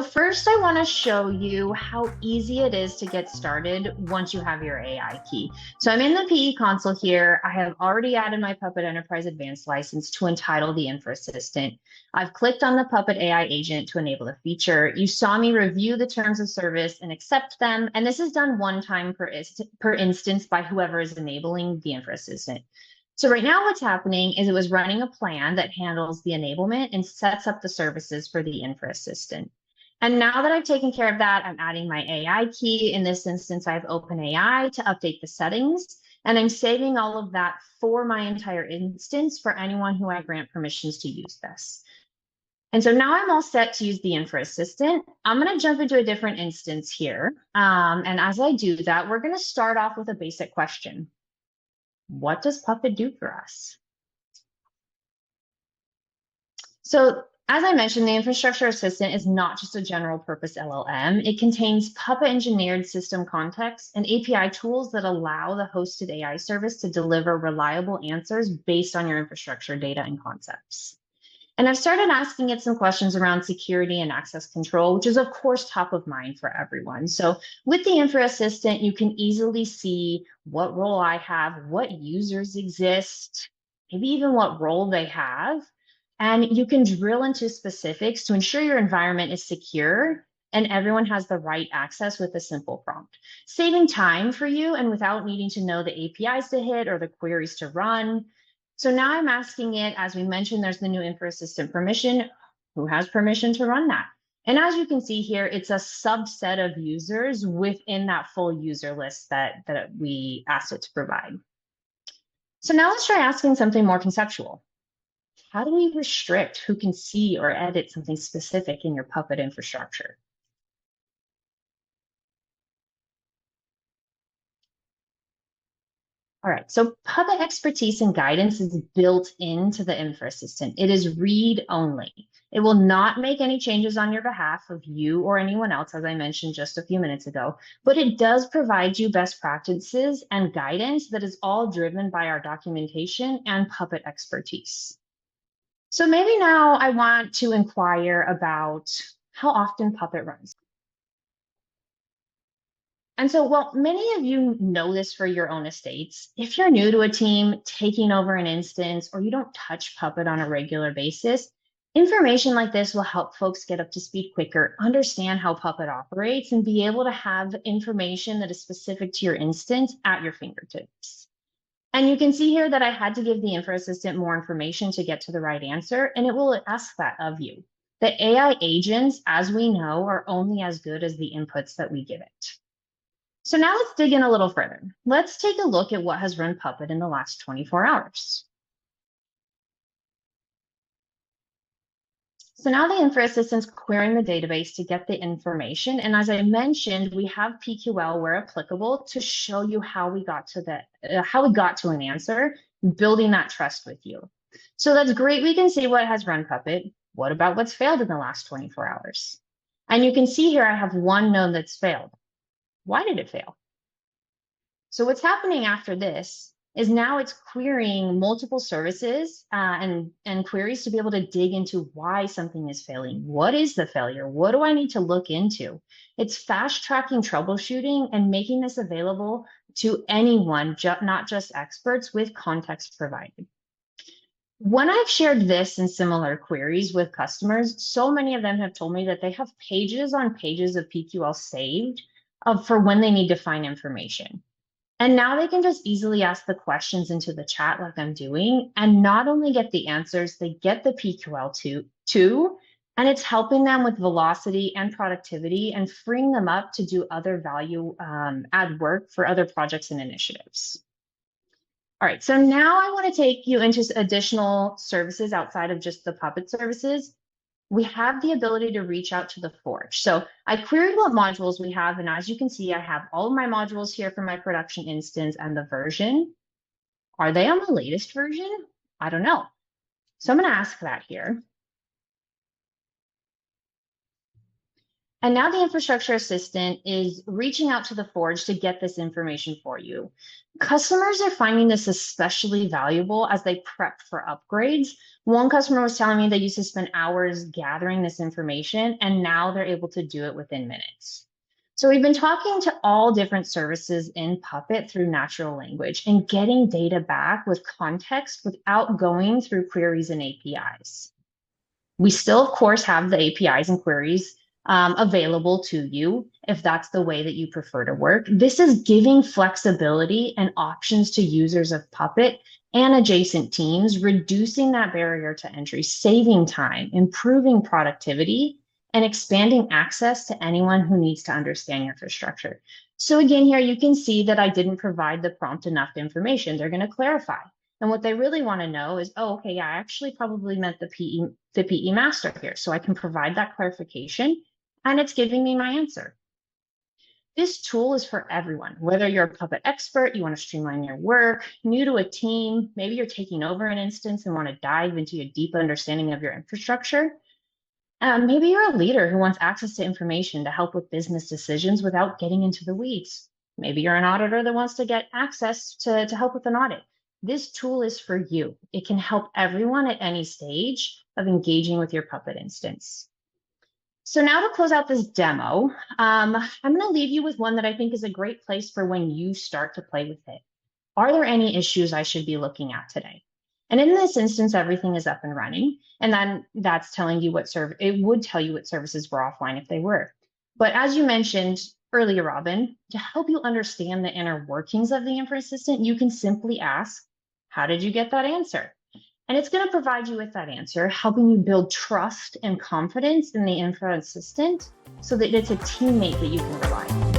So first, I want to show you how easy it is to get started once you have your AI key. So I'm in the PE console here. I have already added my Puppet Enterprise Advanced license to entitle the Infra Assistant. I've clicked on the Puppet AI agent to enable the feature. You saw me review the terms of service and accept them. And this is done one time per instance by whoever is enabling the Infra Assistant. So right now what's happening is it was running a plan that handles the enablement and sets up the services for the Infra Assistant. And now that I've taken care of that, I'm adding my AI key. In this instance, I have OpenAI to update the settings, and I'm saving all of that for my entire instance for anyone who I grant permissions to use this. And so now I'm all set to use the Infra Assistant. I'm going to jump into a different instance here. And as I do that, we're going to start off with a basic question. What does Puppet do for us? So as I mentioned, the Infrastructure Assistant is not just a general purpose LLM. It contains Puppet engineered system context and API tools that allow the hosted AI service to deliver reliable answers based on your infrastructure data and concepts. And I've started asking it some questions around security and access control, which is of course top of mind for everyone. So with the Infra Assistant, you can easily see what role I have, what users exist, maybe even what role they have. And you can drill into specifics to ensure your environment is secure and everyone has the right access with a simple prompt, saving time for you and without needing to know the APIs to hit or the queries to run. So now I'm asking it, as we mentioned, there's the new Infra Assistant permission. Who has permission to run that? And as you can see here, it's a subset of users within that full user list that we asked it to provide. So now let's try asking something more conceptual. How do we restrict who can see or edit something specific in your Puppet infrastructure? All right, so Puppet expertise and guidance is built into the Infra Assistant. It is read only. It will not make any changes on your behalf of you or anyone else, as I mentioned just a few minutes ago, but it does provide you best practices and guidance that is all driven by our documentation and Puppet expertise. So maybe now I want to inquire about how often Puppet runs. And so, well, many of you know this for your own estates. If you're new to a team, taking over an instance, or you don't touch Puppet on a regular basis, information like this will help folks get up to speed quicker, understand how Puppet operates, and be able to have information that is specific to your instance at your fingertips. And you can see here that I had to give the Infra Assistant more information to get to the right answer, and it will ask that of you. The AI agents, as we know, are only as good as the inputs that we give it. So now let's dig in a little further. Let's take a look at what has run Puppet in the last 24 hours. So now the Infra Assistant's querying the database to get the information. And as I mentioned, we have PQL where applicable to show you how we got to an answer, building that trust with you. So that's great. We can see what has run Puppet. What about what's failed in the last 24 hours? And you can see here I have one node that's failed. Why did it fail? So what's happening after this is now it's querying multiple services and queries to be able to dig into why something is failing. What is the failure? What do I need to look into? It's fast tracking troubleshooting and making this available to anyone, not just experts, with context provided. When I've shared this and similar queries with customers, so many of them have told me that they have pages on pages of PQL saved for when they need to find information. And now they can just easily ask the questions into the chat like I'm doing, and not only get the answers, they get the PQL too, and it's helping them with velocity and productivity and freeing them up to do other value add work for other projects and initiatives. All right, so now I want to take you into additional services outside of just the Puppet services. We have the ability to reach out to the Forge. So I queried what modules we have, and as you can see, I have all of my modules here for my production instance and the version. Are they on the latest version? I don't know. So I'm going to ask that here. And now the infrastructure assistant is reaching out to the Forge to get this information for you. Customers are finding this especially valuable as they prep for upgrades. One customer was telling me they used to spend hours gathering this information, and now they're able to do it within minutes. So we've been talking to all different services in Puppet through natural language and getting data back with context without going through queries and APIs. We still, of course, have the APIs and queries available to you if that's the way that you prefer to work. This is giving flexibility and options to users of Puppet and adjacent teams, reducing that barrier to entry, saving time, improving productivity, and expanding access to anyone who needs to understand your infrastructure. So again, here you can see that I didn't provide the prompt enough information. They're going to clarify. And what they really want to know is, oh, okay, yeah, I actually probably meant the PE master here. So I can provide that clarification, and it's giving me my answer. This tool is for everyone, whether you're a Puppet expert, you want to streamline your work, new to a team, maybe you're taking over an instance and want to dive into a deep understanding of your infrastructure. Maybe you're a leader who wants access to information to help with business decisions without getting into the weeds. Maybe you're an auditor that wants to get access to help with an audit. This tool is for you. It can help everyone at any stage of engaging with your Puppet instance. So now to close out this demo, I'm going to leave you with one that I think is a great place for when you start to play with it. Are there any issues I should be looking at today? And in this instance, everything is up and running. And then that's telling you it would tell you what services were offline if they were. But as you mentioned earlier, Robin, to help you understand the inner workings of the Infra Assistant, you can simply ask, how did you get that answer? And it's going to provide you with that answer, helping you build trust and confidence in the Infra Assistant so that it's a teammate that you can rely on.